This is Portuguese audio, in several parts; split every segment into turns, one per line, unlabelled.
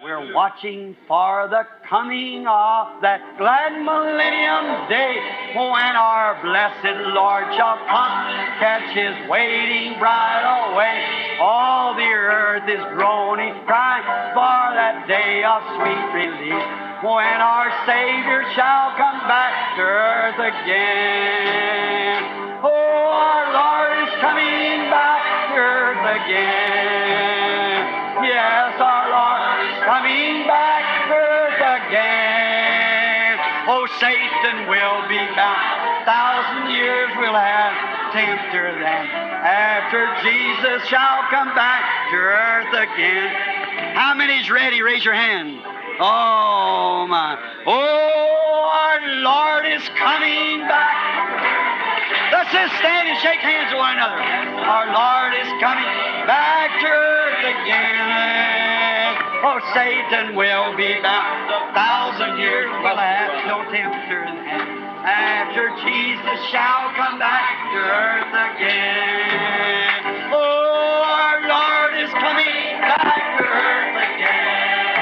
We're watching for the coming of that glad millennium day, when our blessed Lord shall come, catch His waiting bride away. All the earth is groaning, crying for that day of sweet release, when our Savior shall come back to earth again. Oh, our Lord is coming back to earth again. Yes, our Lord is coming back to earth again. Oh, Satan will be bound, 1,000 years will have tempter then, after Jesus shall come back to earth again. How many's ready? Raise your hand. Oh, my. Oh, our Lord is coming back. Let's just stand and shake hands with one another. Our Lord is coming back to earth again. Oh, Satan will be bound, 1,000 years will have no tempter then, after Jesus shall come back to earth again. Oh, our Lord is coming back to earth again.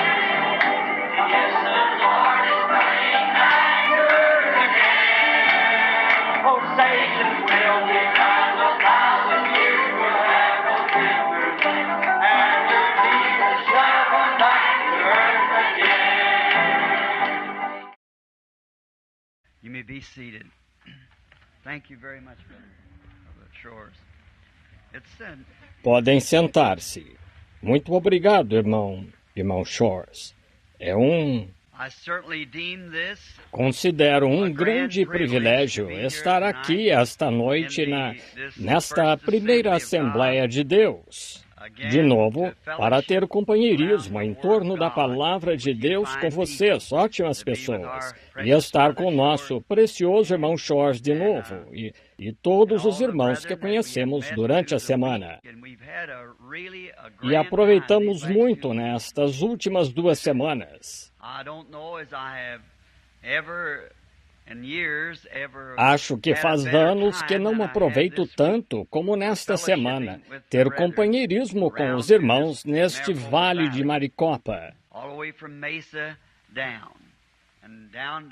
Yes, the Lord is coming back to earth again. Oh, Satan will be bound, 1,000 years will have no tempter then, after Jesus shall come back to earth again. You may be seated. Thank you very much, Brother Shores. It said,
Podem sentar-se. Muito obrigado, irmão Shores. Considero um grande privilégio estar aqui esta noite nesta primeira Assembleia de Deus. De novo, para ter companheirismo em torno da Palavra de Deus com vocês, ótimas pessoas, e estar com o nosso precioso irmão Shores de novo, e todos os irmãos que conhecemos durante a semana. E aproveitamos muito nestas últimas 2 semanas. Acho que faz anos que não aproveito tanto como nesta semana, ter companheirismo com os irmãos neste Vale de Maricopa.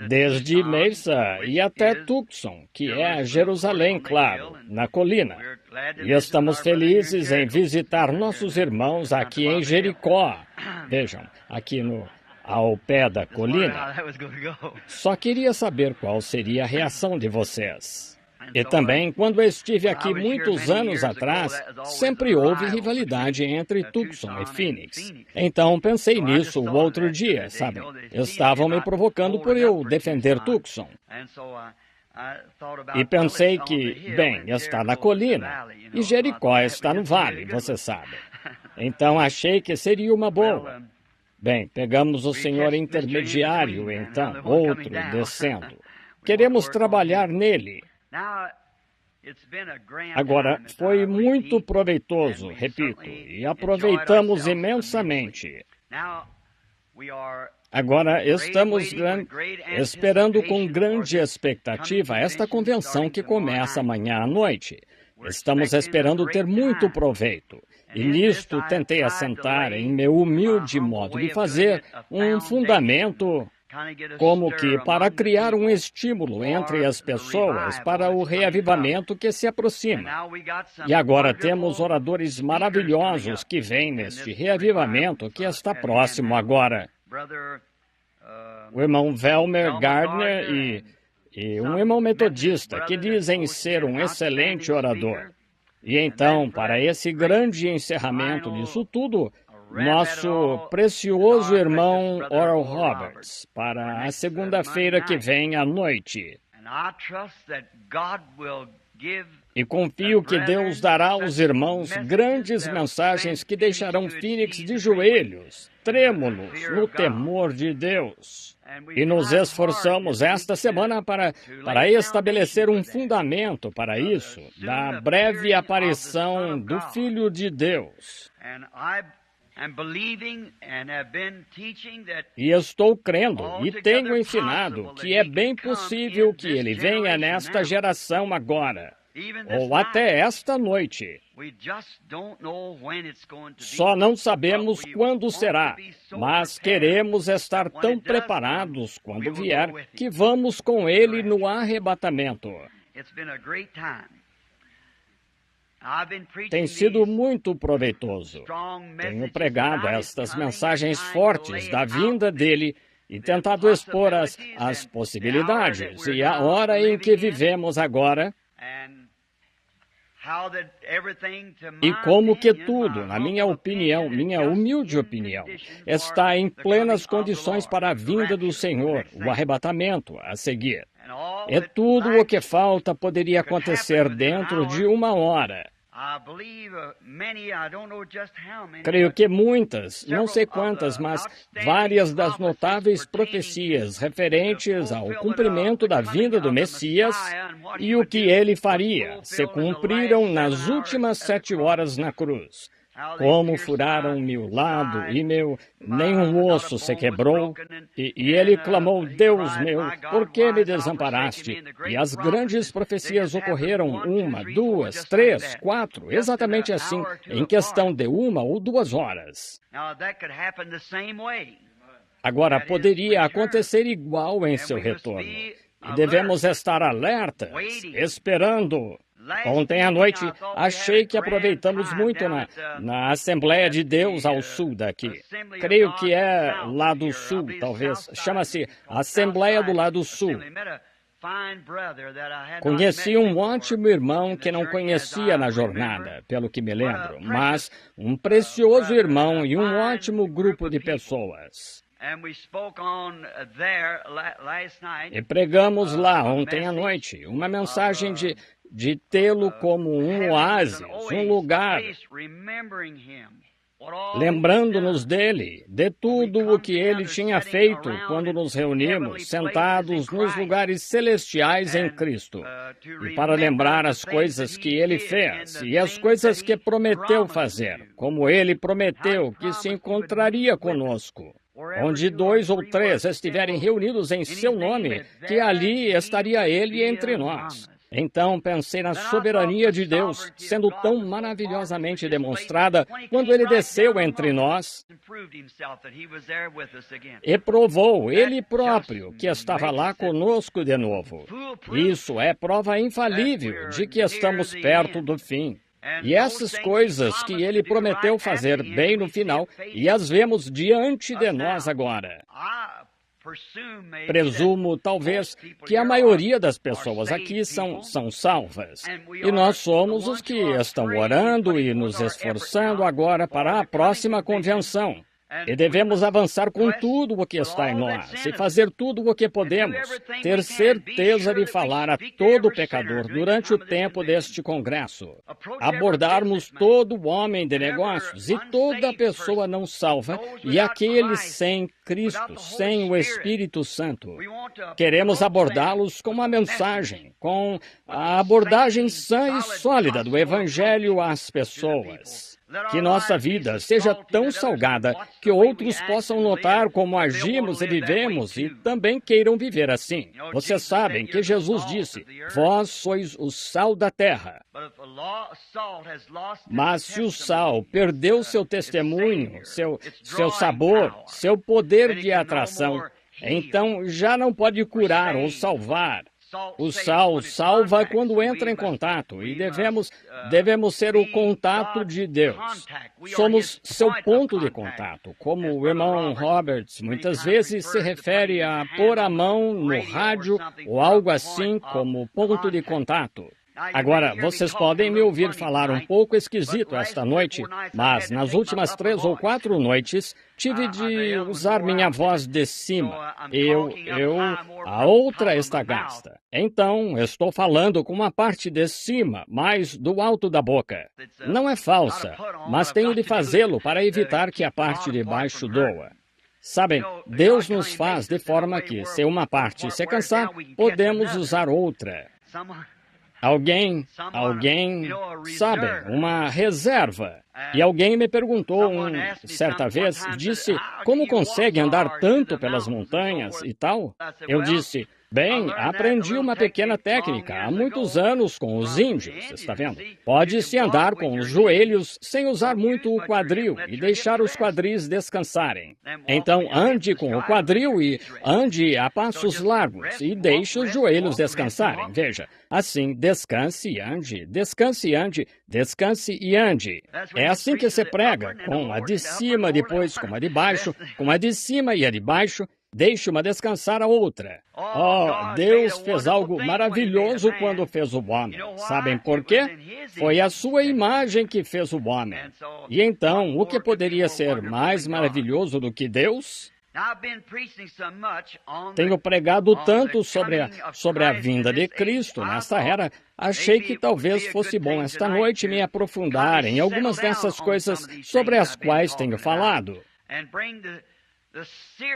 Desde Mesa e até Tucson, que é Jerusalém, claro, na colina. E estamos felizes em visitar nossos irmãos aqui em Jericó. Vejam, aqui ao pé da colina. Só queria saber qual seria a reação de vocês. E também, quando eu estive aqui muitos anos atrás, sempre houve rivalidade entre Tucson e Phoenix. Então, pensei nisso o outro dia, sabe? Estavam me provocando por eu defender Tucson. E pensei que, bem, está na colina, e Jericó está no vale, você sabe. Então, achei que seria uma boa. Bem, pegamos o senhor intermediário, então, outro descendo. Queremos trabalhar nele. Agora, foi muito proveitoso, repito, e aproveitamos imensamente. Agora, estamos esperando com grande expectativa esta convenção que começa amanhã à noite. Estamos esperando ter muito proveito. E nisto tentei assentar, em meu humilde modo de fazer, um fundamento como que para criar um estímulo entre as pessoas para o reavivamento que se aproxima. E agora temos oradores maravilhosos que vêm neste reavivamento que está próximo agora. O irmão Velmer Gardner e um irmão metodista que dizem ser um excelente orador. E então, para esse grande encerramento disso tudo, nosso precioso irmão Oral Roberts, para a segunda-feira que vem à noite. E confio que Deus dará aos irmãos grandes mensagens que deixarão Phoenix de joelhos, trêmulos, no temor de Deus. E nos esforçamos esta semana para estabelecer um fundamento para isso, da breve aparição do Filho de Deus. E estou crendo e tenho ensinado que é bem possível que ele venha nesta geração agora. ou até esta noite. Só não sabemos quando será, mas queremos estar tão preparados quando vier que vamos com Ele no arrebatamento. Tem sido muito proveitoso. Tenho pregado estas mensagens fortes da vinda dele e tentado expor as possibilidades e a hora em que vivemos agora, e como que tudo, na minha opinião, minha humilde opinião, está em plenas condições para a vinda do Senhor, o arrebatamento a seguir. E tudo o que falta poderia acontecer dentro de uma hora. Creio que muitas, não sei quantas, mas várias das notáveis profecias referentes ao cumprimento da vinda do Messias e o que ele faria se cumpriram nas últimas 7 horas na cruz. Como furaram meu lado e nenhum osso se quebrou. E ele clamou, Deus meu, por que me desamparaste? E as grandes profecias ocorreram 1, 2, 3, 4, exatamente assim, em questão de 1 ou 2 horas. Agora, poderia acontecer igual em seu retorno. E devemos estar alertas, esperando. Ontem à noite, achei que aproveitamos muito na Assembleia de Deus ao sul daqui. Creio que é lado sul, talvez. Chama-se Assembleia do Lado Sul. Conheci um ótimo irmão que não conhecia na jornada, pelo que me lembro, mas um precioso irmão e um ótimo grupo de pessoas. E pregamos lá ontem à noite uma mensagem de tê-lo como um oásis, um lugar, lembrando-nos dele, de tudo o que ele tinha feito quando nos reunimos, sentados nos lugares celestiais em Cristo, e para lembrar as coisas que ele fez e as coisas que prometeu fazer, como ele prometeu que se encontraria conosco. Onde 2 ou 3 estiverem reunidos em seu nome, que ali estaria ele entre nós. Então pensei na soberania de Deus, sendo tão maravilhosamente demonstrada quando ele desceu entre nós e provou ele próprio que estava lá conosco de novo. Isso é prova infalível de que estamos perto do fim. E essas coisas que ele prometeu fazer bem no final, e as vemos diante de nós agora. Presumo, talvez, que a maioria das pessoas aqui são salvas. E nós somos os que estão orando e nos esforçando agora para a próxima convenção. E devemos avançar com tudo o que está em nós e fazer tudo o que podemos, ter certeza de falar a todo pecador durante o tempo deste congresso, abordarmos todo homem de negócios e toda pessoa não salva e aqueles sem Cristo, sem o Espírito Santo. Queremos abordá-los com uma mensagem, com a abordagem sã e sólida do Evangelho às pessoas. Que nossa vida seja tão salgada que outros possam notar como agimos e vivemos e também queiram viver assim. Vocês sabem que Jesus disse, vós sois o sal da terra. Mas se o sal perdeu seu testemunho, seu sabor, seu poder de atração, então já não pode curar ou salvar. O sal salva quando entra em contato e devemos ser o contato de Deus. Somos seu ponto de contato, como o irmão Roberts muitas vezes se refere a pôr a mão no rádio ou algo assim como ponto de contato. Agora, vocês podem me ouvir falar um pouco esquisito esta noite, mas nas últimas 3 ou 4 noites tive de usar minha voz de cima. A outra está gasta. Então, estou falando com uma parte de cima, mais do alto da boca. Não é falsa, mas tenho de fazê-lo para evitar que a parte de baixo doa. Sabem, Deus nos faz de forma que, se uma parte se cansar, podemos usar outra. Alguém, sabe, uma reserva. E alguém me perguntou certa vez, disse, como consegue andar tanto pelas montanhas e tal? Eu disse, Bem, aprendi uma pequena técnica há muitos anos com os índios, está vendo? Pode-se andar com os joelhos sem usar muito o quadril e deixar os quadris descansarem. Então, ande com o quadril e ande a passos largos e deixe os joelhos descansarem. Veja, assim, descanse e ande, descanse e ande, descanse e ande. É assim que se prega, com a de cima, depois com a de baixo, com a de cima e a de baixo. Deixe uma descansar a outra. Oh, Deus fez algo maravilhoso quando fez o homem. Sabem por quê? Foi a sua imagem que fez o homem. E então, o que poderia ser mais maravilhoso do que Deus? Tenho pregado tanto sobre a vinda de Cristo nesta era. Achei que talvez fosse bom esta noite me aprofundar em algumas dessas coisas sobre as quais tenho falado.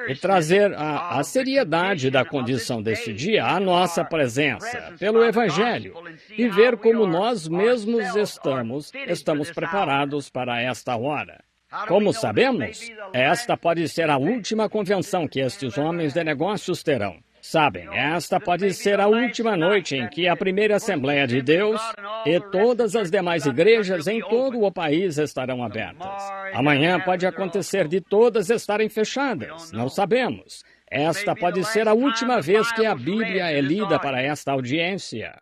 E trazer a seriedade da condição desse dia à nossa presença, pelo Evangelho, e ver como nós mesmos estamos preparados para esta hora. Como sabemos, esta pode ser a última convenção que estes homens de negócios terão. Sabem, esta pode ser a última noite em que a primeira Assembleia de Deus e todas as demais igrejas em todo o país estarão abertas. Amanhã pode acontecer de todas estarem fechadas, não sabemos. Esta pode ser a última vez que a Bíblia é lida para esta audiência.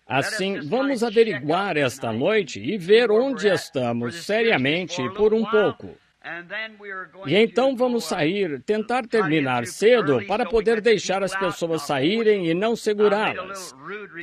Assim, vamos averiguar esta noite e ver onde estamos seriamente por um pouco. E então vamos sair, tentar terminar cedo para poder deixar as pessoas saírem e não segurá-las.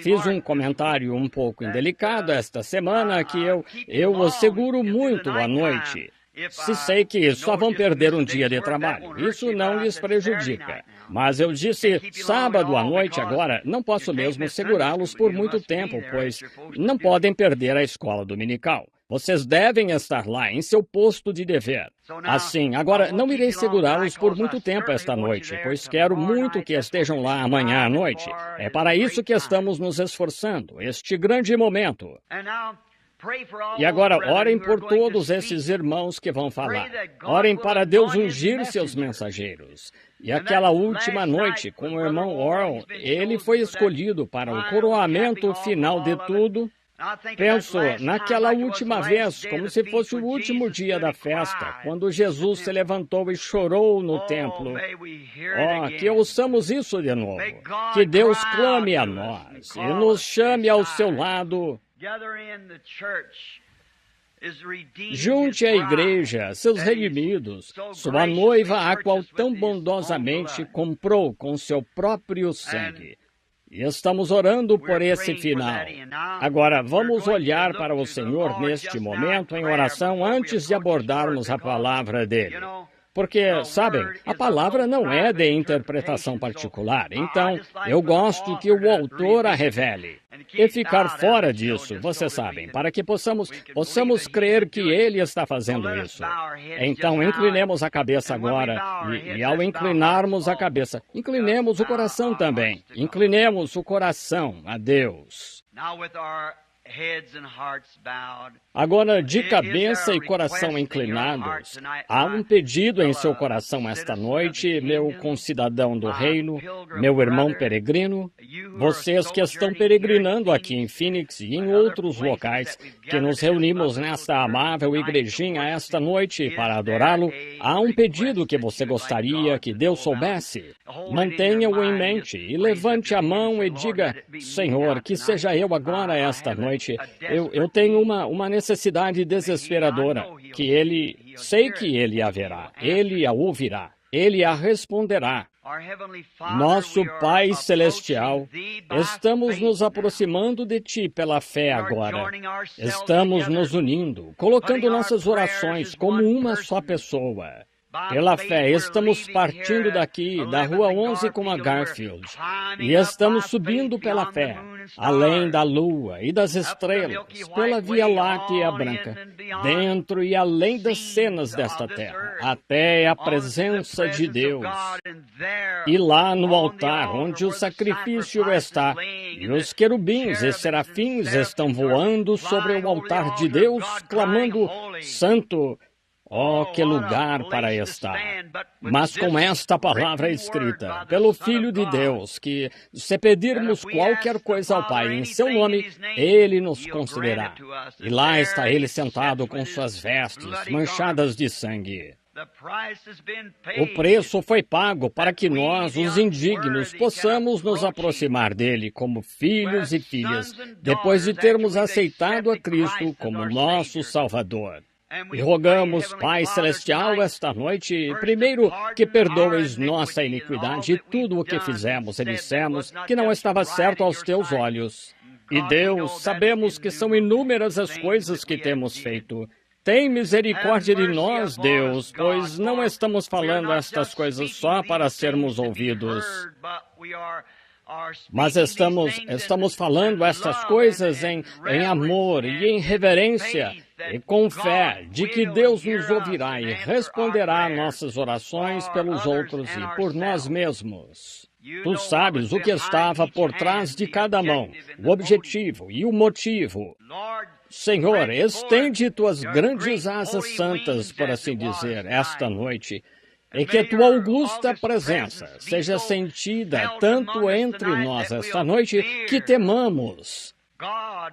Fiz um comentário um pouco indelicado esta semana que eu os seguro muito à noite. Se sei que só vão perder um dia de trabalho, isso não lhes prejudica. Mas eu disse, sábado à noite agora, não posso mesmo segurá-los por muito tempo, pois não podem perder a escola dominical. Vocês devem estar lá em seu posto de dever. Assim, agora, não irei segurá-los por muito tempo esta noite, pois quero muito que estejam lá amanhã à noite. É para isso que estamos nos esforçando, este grande momento. E agora, orem por todos esses irmãos que vão falar. Orem para Deus ungir seus mensageiros. E aquela última noite, com o irmão Orl, ele foi escolhido para o coroamento final de tudo. Penso naquela última vez, como se fosse o último dia da festa, quando Jesus se levantou e chorou no templo. Oh, que ouçamos isso de novo. Que Deus clame a nós e nos chame ao seu lado. Junte a igreja, seus redimidos, sua noiva, a qual tão bondosamente comprou com seu próprio sangue. E estamos orando por esse final. Agora, vamos olhar para o Senhor neste momento em oração antes de abordarmos a palavra dele. Porque, sabem, a palavra não é de interpretação particular, então eu gosto que o autor a revele. E ficar fora disso, vocês sabem, para que possamos crer que ele está fazendo isso. Então, inclinemos a cabeça agora, e ao inclinarmos a cabeça, inclinemos o coração também. Inclinemos o coração a Deus. Agora, de cabeça e coração inclinados, há um pedido em seu coração esta noite, meu concidadão do reino, meu irmão peregrino, vocês que estão peregrinando aqui em Phoenix e em outros locais, que nos reunimos nesta amável igrejinha esta noite para adorá-lo, há um pedido que você gostaria que Deus soubesse. Mantenha-o em mente e levante a mão e diga, Senhor, que seja eu agora esta noite. Eu tenho uma necessidade desesperadora, sei que Ele haverá, Ele a ouvirá, Ele a responderá. Nosso Pai Celestial, estamos nos aproximando de Ti pela fé agora. Estamos nos unindo, colocando nossas orações como uma só pessoa. Pela fé, estamos partindo daqui, da Rua 11 com a Garfield, e estamos subindo pela fé, além da lua e das estrelas, pela Via Láctea branca, dentro e além das cenas desta terra, até a presença de Deus. E lá no altar, onde o sacrifício está, e os querubins e serafins estão voando sobre o altar de Deus, clamando, Santo, Oh, que lugar para estar! Mas com esta palavra escrita pelo Filho de Deus, que se pedirmos qualquer coisa ao Pai em seu nome, Ele nos concederá. E lá está Ele sentado com suas vestes manchadas de sangue. O preço foi pago para que nós, os indignos, possamos nos aproximar dele como filhos e filhas, depois de termos aceitado a Cristo como nosso Salvador. E rogamos, Pai Celestial, esta noite, primeiro, que perdoes nossa iniquidade e tudo o que fizemos e dissemos que não estava certo aos teus olhos. E Deus, sabemos que são inúmeras as coisas que temos feito. Tem misericórdia de nós, Deus, pois não estamos falando estas coisas só para sermos ouvidos, mas estamos falando estas coisas em amor e em reverência e com fé de que Deus nos ouvirá e responderá nossas orações pelos outros e por nós mesmos. Tu sabes o que estava por trás de cada mão, o objetivo e o motivo. Senhor, estende tuas grandes asas santas, por assim dizer, esta noite, e que tua augusta presença seja sentida tanto entre nós esta noite que temamos.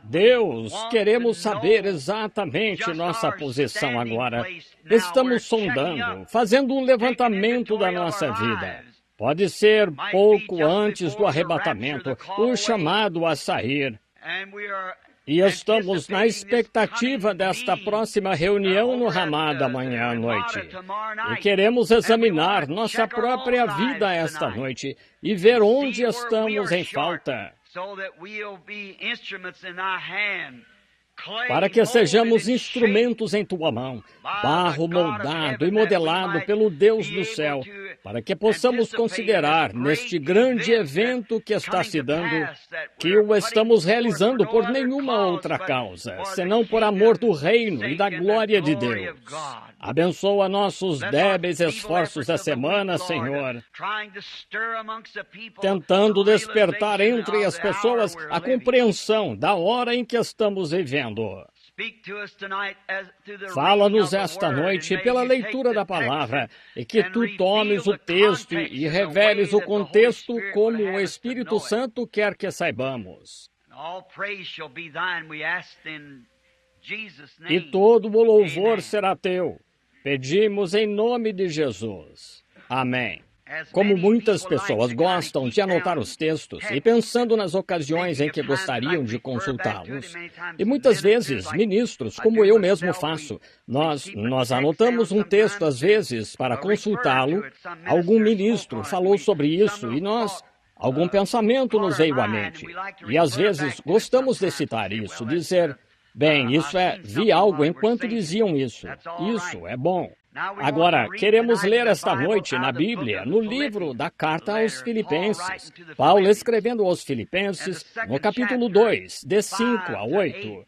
Deus, queremos saber exatamente nossa posição agora. Estamos sondando, fazendo um levantamento da nossa vida. Pode ser pouco antes do arrebatamento, o chamado a sair. E estamos na expectativa desta próxima reunião no Ramada amanhã à noite. E queremos examinar nossa própria vida esta noite e ver onde estamos em falta, para que sejamos instrumentos em tua mão, barro moldado e modelado pelo Deus do céu, para que possamos considerar neste grande evento que está se dando, que o estamos realizando por nenhuma outra causa, senão por amor do reino e da glória de Deus. Abençoa nossos débeis esforços da semana, Senhor, tentando despertar entre as pessoas a compreensão da hora em que estamos vivendo. Fala-nos esta noite pela leitura da palavra e que tu tomes o texto e reveles o contexto como o Espírito Santo quer que saibamos. E todo o louvor será teu. Pedimos em nome de Jesus. Amém. Como muitas pessoas gostam de anotar os textos e pensando nas ocasiões em que gostariam de consultá-los, e muitas vezes, ministros, como eu mesmo faço, nós anotamos um texto às vezes para consultá-lo, algum ministro falou sobre isso e algum pensamento nos veio à mente. E às vezes gostamos de citar isso, dizer, bem, vi algo enquanto diziam isso. Isso é bom. Agora, queremos ler esta noite na Bíblia, no livro da Carta aos Filipenses. Paulo escrevendo aos Filipenses, no capítulo 2, de 5 a 8.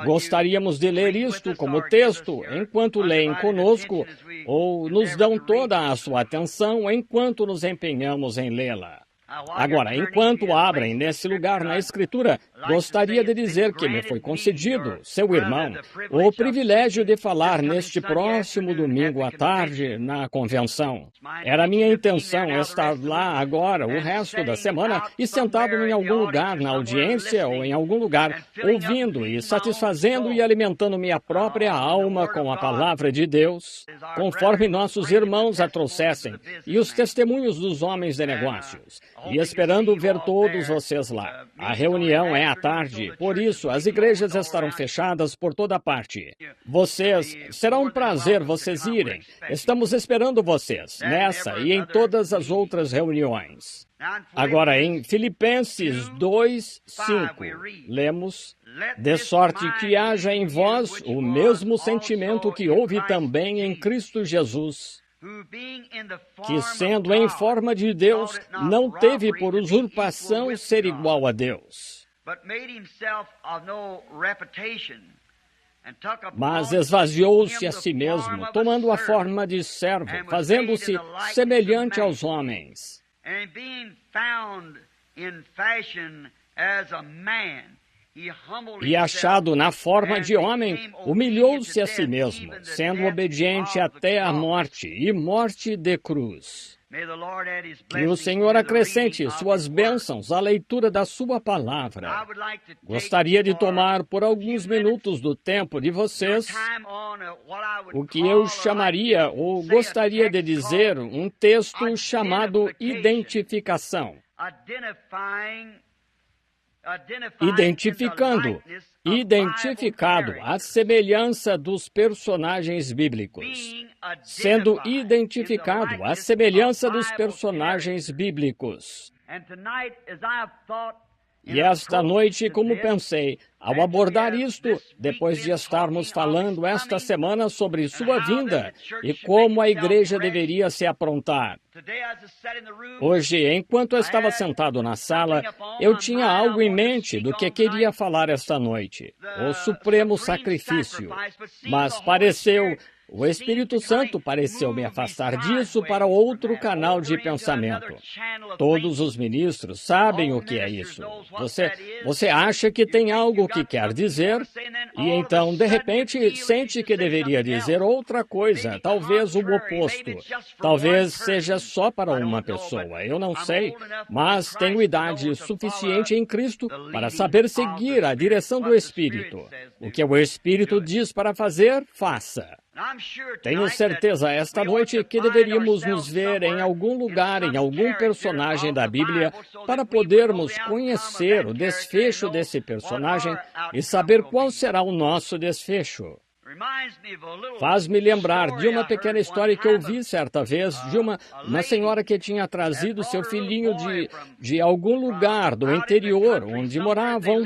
Gostaríamos de ler isto como texto enquanto leem conosco ou nos dão toda a sua atenção enquanto nos empenhamos em lê-la. Agora, enquanto abrem nesse lugar na Escritura, gostaria de dizer que me foi concedido, seu irmão, o privilégio de falar neste próximo domingo à tarde na convenção. Era minha intenção estar lá agora o resto da semana e sentado em algum lugar na audiência ou em algum lugar, ouvindo e satisfazendo e alimentando minha própria alma com a palavra de Deus, conforme nossos irmãos a trouxessem, e os testemunhos dos homens de negócios. E esperando ver todos vocês lá. A reunião é à tarde, por isso as igrejas estarão fechadas por toda parte. Será um prazer vocês irem. Estamos esperando vocês, nessa e em todas as outras reuniões. Agora, em Filipenses 2, 5, lemos, de sorte que haja em vós o mesmo sentimento que houve também em Cristo Jesus, que, sendo em forma de Deus, não teve por usurpação ser igual a Deus, mas esvaziou-se a si mesmo, tomando a forma de servo, fazendo-se semelhante aos homens. E achado na forma de homem, humilhou-se a si mesmo, sendo obediente até a morte, e morte de cruz. Que o Senhor acrescente suas bênçãos à leitura da sua palavra. Gostaria de tomar por alguns minutos do tempo de vocês o que eu chamaria, ou gostaria de dizer, um texto chamado identificação. Identificado à semelhança dos personagens bíblicos. Sendo identificado à semelhança dos personagens bíblicos. E esta noite, como pensei, ao abordar isto, depois de estarmos falando esta semana sobre sua vinda e como a igreja deveria se aprontar. Hoje, enquanto eu estava sentado na sala, eu tinha algo em mente do que queria falar esta noite, o supremo sacrifício. Mas o Espírito Santo pareceu me afastar disso para outro canal de pensamento. Todos os ministros sabem o que é isso. Você acha que tem algo que quer dizer, e então, de repente, sente que deveria dizer outra coisa, talvez o oposto. Talvez seja só para uma pessoa, eu não sei, mas tenho idade suficiente em Cristo para saber seguir a direção do Espírito. O que o Espírito diz para fazer, faça. Tenho certeza esta noite que deveríamos nos ver em algum lugar, em algum personagem da Bíblia, para podermos conhecer o desfecho desse personagem e saber qual será o nosso desfecho. Faz-me lembrar de uma pequena história que eu vi certa vez de uma senhora que tinha trazido seu filhinho de algum lugar do interior onde moravam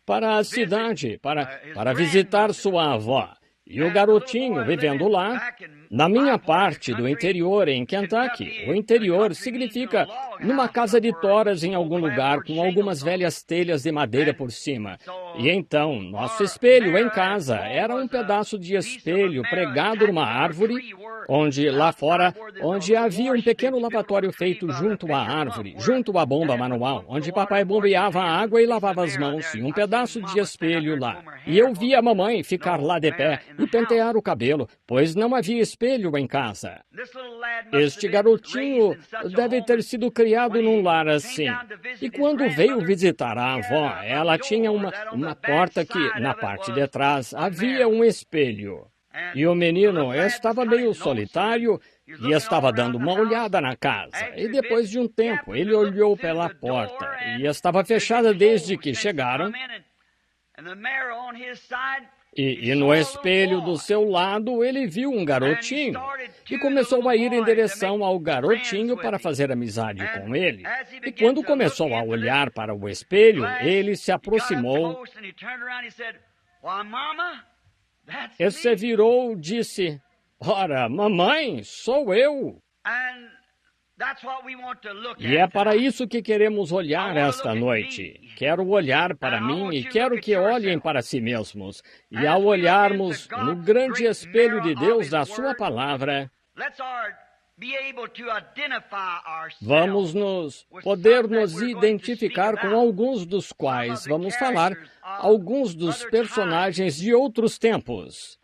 para a cidade, para visitar sua avó. E o garotinho vivendo lá, na minha parte do interior, em Kentucky. O interior significa numa casa de toras em algum lugar, com algumas velhas telhas de madeira por cima. E então, nosso espelho em casa era um pedaço de espelho pregado numa árvore, lá fora, onde havia um pequeno lavatório feito junto à árvore, junto à bomba manual, onde papai bombeava a água e lavava as mãos, e um pedaço de espelho lá. E eu via a mamãe ficar lá de pé e pentear o cabelo, pois não havia espelho em casa. Este garotinho deve ter sido criado num lar assim. E quando veio visitar a avó, ela tinha uma porta que, na parte de trás, havia um espelho. E o menino estava meio solitário e estava dando uma olhada na casa. E depois de um tempo, ele olhou pela porta e estava fechada desde que chegaram. E no espelho do seu lado, ele viu um garotinho e começou a ir em direção ao garotinho para fazer amizade com ele. E quando começou a olhar para o espelho, ele se aproximou e se virou e disse: "Ora, mamãe, sou eu." E é para isso que queremos olhar esta noite. Quero olhar para mim e quero que olhem para si mesmos. E ao olharmos no grande espelho de Deus da sua palavra, vamos poder nos identificar com alguns dos quais vamos falar, alguns dos personagens de outros tempos.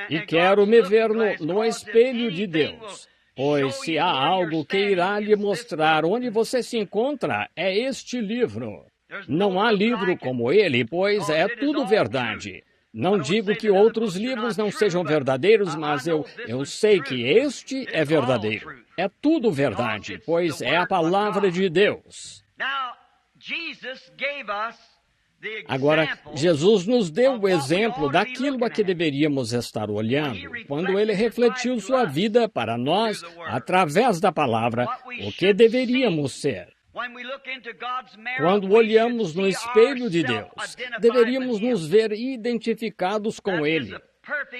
E quero me ver no espelho de Deus, pois se há algo que irá lhe mostrar onde você se encontra, é este livro. Não há livro como ele, pois é tudo verdade. Não digo que outros livros não sejam verdadeiros, mas eu sei que este é verdadeiro. É tudo verdade, pois é a palavra de Deus. Agora, Jesus nos deu o exemplo daquilo a que deveríamos estar olhando, quando ele refletiu sua vida para nós, através da palavra, o que deveríamos ser. Quando olhamos no espelho de Deus, deveríamos nos ver identificados com Ele.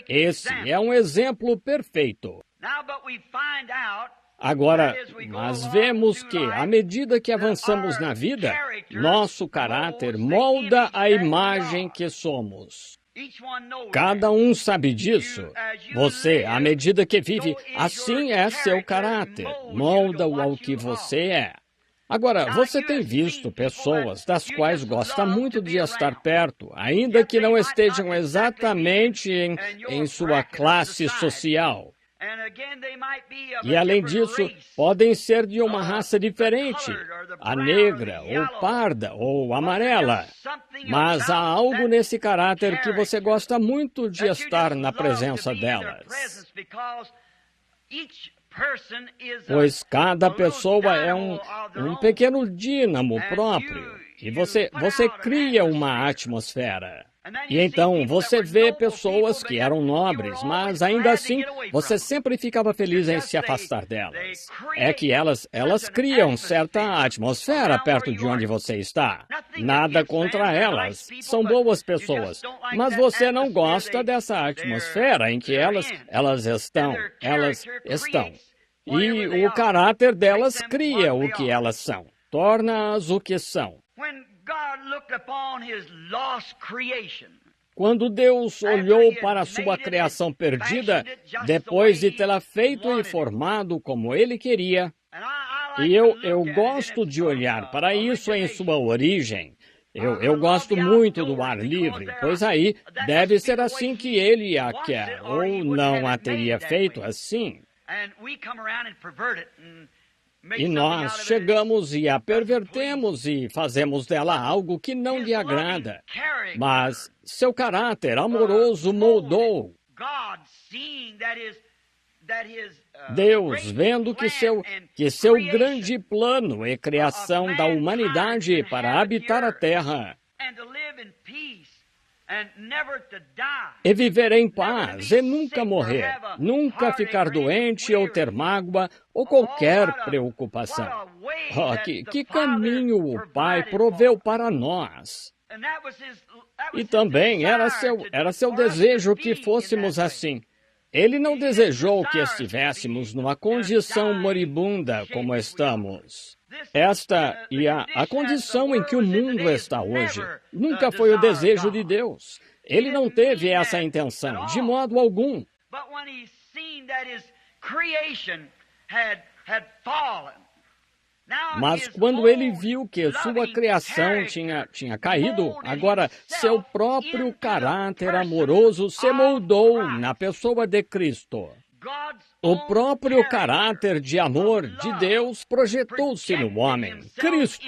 Esse é um exemplo perfeito. Agora, mas vemos que, à medida que avançamos na vida, nosso caráter molda a imagem que somos. Cada um sabe disso. Você, à medida que vive, assim é seu caráter. Molda-o ao que você é. Agora, você tem visto pessoas das quais gosta muito de estar perto, ainda que não estejam exatamente em sua classe social. E, além disso, podem ser de uma raça diferente, a negra, ou parda, ou amarela. Mas há algo nesse caráter que você gosta muito de estar na presença delas. Pois cada pessoa é um pequeno dínamo próprio, e você cria uma atmosfera. E então você vê pessoas que eram nobres, mas ainda assim você sempre ficava feliz em se afastar delas. É que elas criam certa atmosfera perto de onde você está. Nada contra elas, são boas pessoas, mas você não gosta dessa atmosfera em que elas estão. E o caráter delas cria o que elas são, torna-as o que são. Quando Deus olhou para a sua criação perdida, depois de tê-la feito e formado como Ele queria, e eu gosto de olhar para isso em sua origem. Eu gosto muito do ar livre, pois aí deve ser assim que Ele a quer, ou não a teria feito assim. E nós chegamos e a pervertemos e fazemos dela algo que não lhe agrada. Mas seu caráter amoroso moldou. Deus, vendo que seu grande plano é criação da humanidade para habitar a terra e viver em paz e nunca morrer, nunca ficar doente ou ter mágoa ou qualquer preocupação. Oh, que caminho o Pai proveu para nós. E também era seu desejo que fôssemos assim. Ele não desejou que estivéssemos numa condição moribunda como estamos. Esta e a condição em que o mundo está hoje nunca foi o desejo de Deus. Ele não teve essa intenção, de modo algum. Mas quando ele viu que sua criação tinha caído, agora seu próprio caráter amoroso se moldou na pessoa de Cristo. O próprio caráter de amor de Deus projetou-se no homem, Cristo.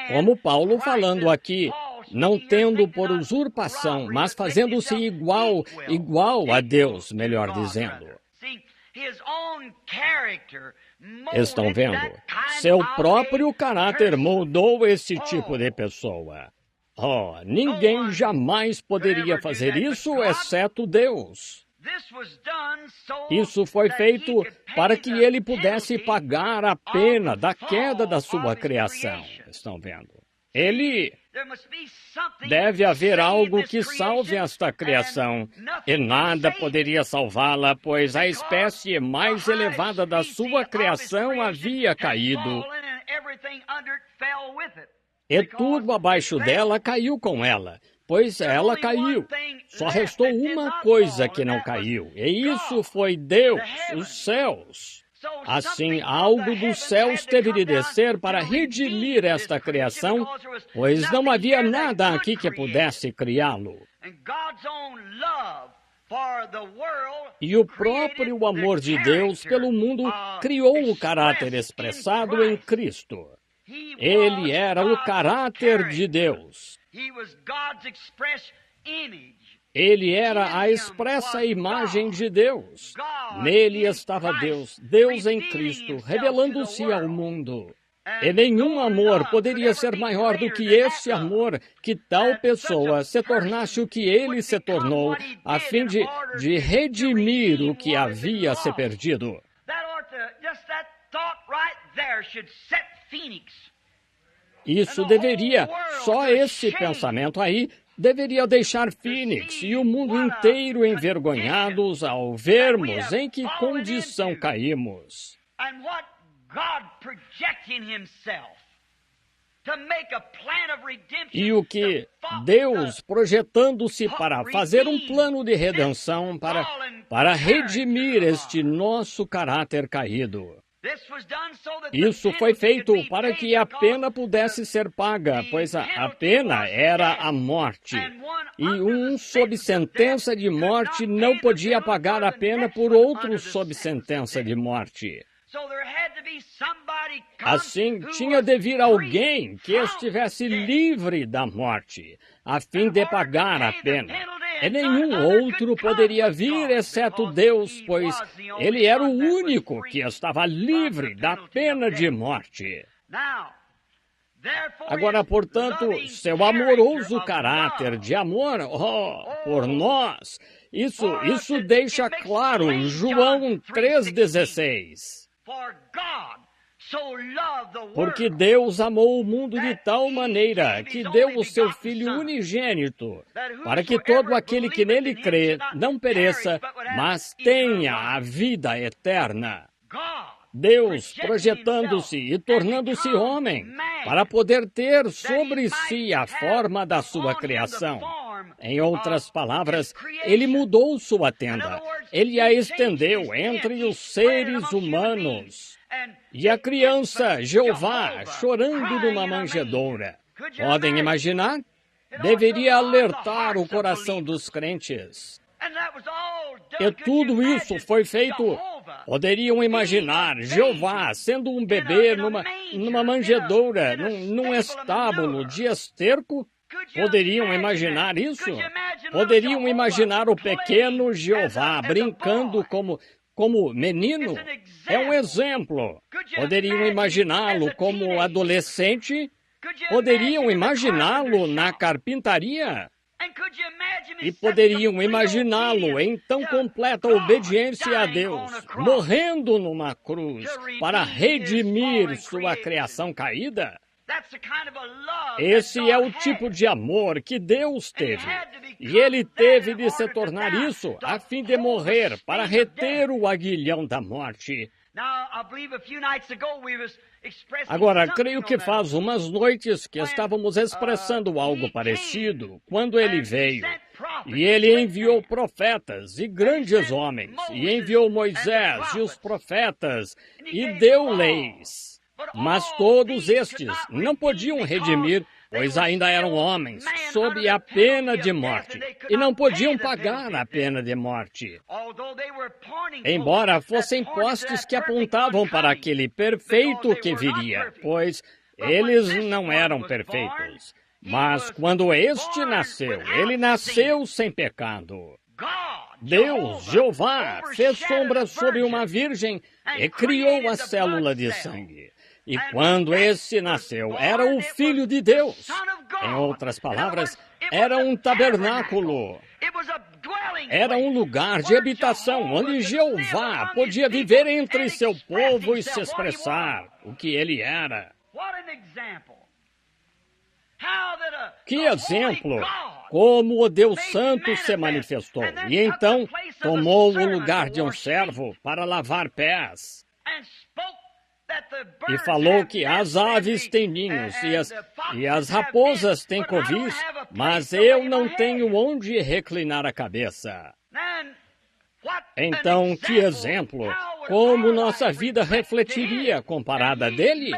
Como Paulo falando aqui, não tendo por usurpação, mas fazendo-se igual a Deus, melhor dizendo. Estão vendo? Seu próprio caráter moldou esse tipo de pessoa. Oh, ninguém jamais poderia fazer isso, exceto Deus. Isso foi feito para que ele pudesse pagar a pena da queda da sua criação. Estão vendo? Deve haver algo que salve esta criação, e nada poderia salvá-la, pois a espécie mais elevada da sua criação havia caído. E tudo abaixo dela caiu com ela. Pois ela caiu. Só restou uma coisa que não caiu, e isso foi Deus, os céus. Assim, algo dos céus teve de descer para redimir esta criação, pois não havia nada aqui que pudesse criá-lo. E o próprio amor de Deus pelo mundo criou o caráter expressado em Cristo. Ele era o caráter de Deus. Ele era a expressa imagem de Deus. Nele estava Deus, Deus em Cristo, revelando-se ao mundo. E nenhum amor poderia ser maior do que esse amor, que tal pessoa se tornasse o que ele se tornou, a fim de redimir o que havia se perdido. Isso deveria, só esse pensamento aí, deveria deixar Phoenix e o mundo inteiro envergonhados ao vermos em que condição caímos. E Deus projetando-se para fazer um plano de redenção para redimir este nosso caráter caído. Isso foi feito para que a pena pudesse ser paga, pois a pena era a morte. E um sob sentença de morte não podia pagar a pena por outro sob sentença de morte. Assim, tinha de vir alguém que estivesse livre da morte, a fim de pagar a pena. E nenhum outro poderia vir, exceto Deus, pois Ele era o único que estava livre da pena de morte. Agora, portanto, seu amoroso caráter de amor por nós, isso deixa claro João 3,16. Porque Deus amou o mundo de tal maneira que deu o seu Filho unigênito, para que todo aquele que nele crê não pereça, mas tenha a vida eterna. Deus projetando-se e tornando-se homem, para poder ter sobre si a forma da sua criação. Em outras palavras, Ele mudou sua tenda. Ele a estendeu entre os seres humanos. E a criança, Jeová, chorando numa manjedoura. Podem imaginar? Deveria alertar o coração dos crentes. E tudo isso foi feito. Poderiam imaginar Jeová sendo um bebê numa manjedoura, num estábulo de esterco? Poderiam imaginar isso? Poderiam imaginar o pequeno Jeová brincando como menino? É um exemplo. Poderiam imaginá-lo como adolescente? Poderiam imaginá-lo na carpintaria? E poderiam imaginá-lo em tão completa obediência a Deus, morrendo numa cruz para redimir sua criação caída? Esse é o tipo de amor que Deus teve. E Ele teve de se tornar isso a fim de morrer para reter o aguilhão da morte. Agora, creio que faz umas noites que estávamos expressando algo parecido quando Ele veio. E Ele enviou profetas e grandes homens, e enviou Moisés e os profetas, e deu leis. Mas todos estes não podiam redimir, pois ainda eram homens, sob a pena de morte, e não podiam pagar a pena de morte. Embora fossem postes que apontavam para aquele perfeito que viria, pois eles não eram perfeitos. Mas quando este nasceu, ele nasceu sem pecado. Deus, Jeová, fez sombra sobre uma virgem e criou a célula de sangue. E quando esse nasceu, era o Filho de Deus. Em outras palavras, era um tabernáculo. Era um lugar de habitação onde Jeová podia viver entre seu povo e se expressar o que ele era. Que exemplo! Como o Deus Santo se manifestou. E então tomou o lugar de um servo para lavar pés. E falou que as aves têm ninhos e as raposas têm covis, mas eu não tenho onde reclinar a cabeça. Então, que exemplo! Como nossa vida refletiria comparada dele?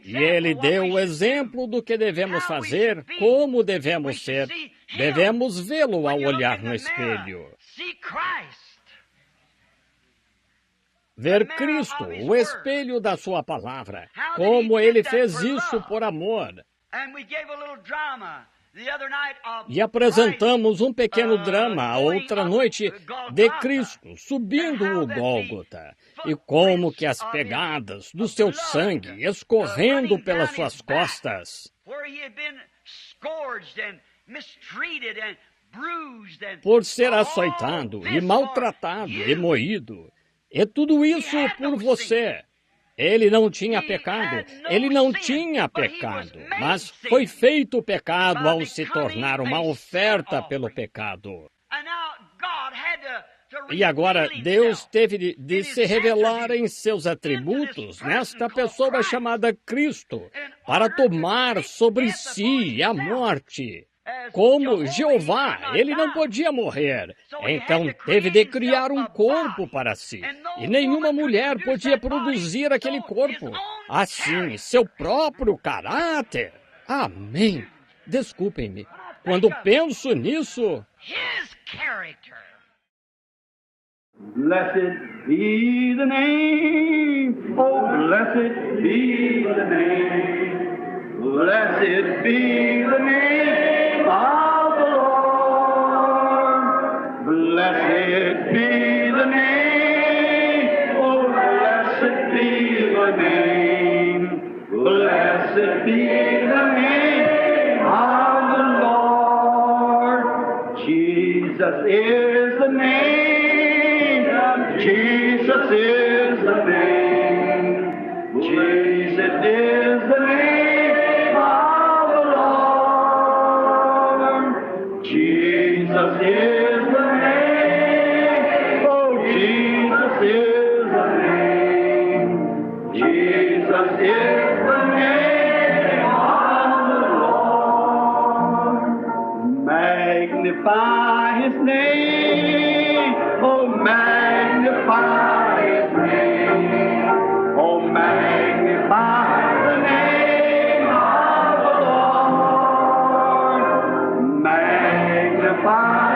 E ele deu o exemplo do que devemos fazer, como devemos ser. Devemos vê-lo ao olhar no espelho. Ver Cristo, o espelho da sua palavra, como ele fez isso por amor. E apresentamos um pequeno drama a outra noite de Cristo subindo o Gólgota, e como que as pegadas do seu sangue escorrendo pelas suas costas, por ser açoitado e maltratado e moído. E tudo isso por você. Ele não tinha pecado, mas foi feito pecado ao se tornar uma oferta pelo pecado. E agora Deus teve de se revelar em seus atributos nesta pessoa chamada Cristo, para tomar sobre si a morte. Como Jeová, ele não podia morrer, então teve de criar um corpo para si. E nenhuma mulher podia produzir aquele corpo. Assim, seu próprio caráter. Amém. Desculpem-me. Quando penso nisso...
Blessed be the name, oh blessed be the name, blessed be the name of the Lord, blessed be the name, oh blessed be the name, blessed be the name of the Lord, Jesus is the name. Jesus is the name. Jesus is the name of the Lord. Jesus is the name. Oh, Jesus is the name. Jesus is the name of the Lord. Magnify His name. Oh, magnify His name. Oh, magnify the name of the Lord. Magnify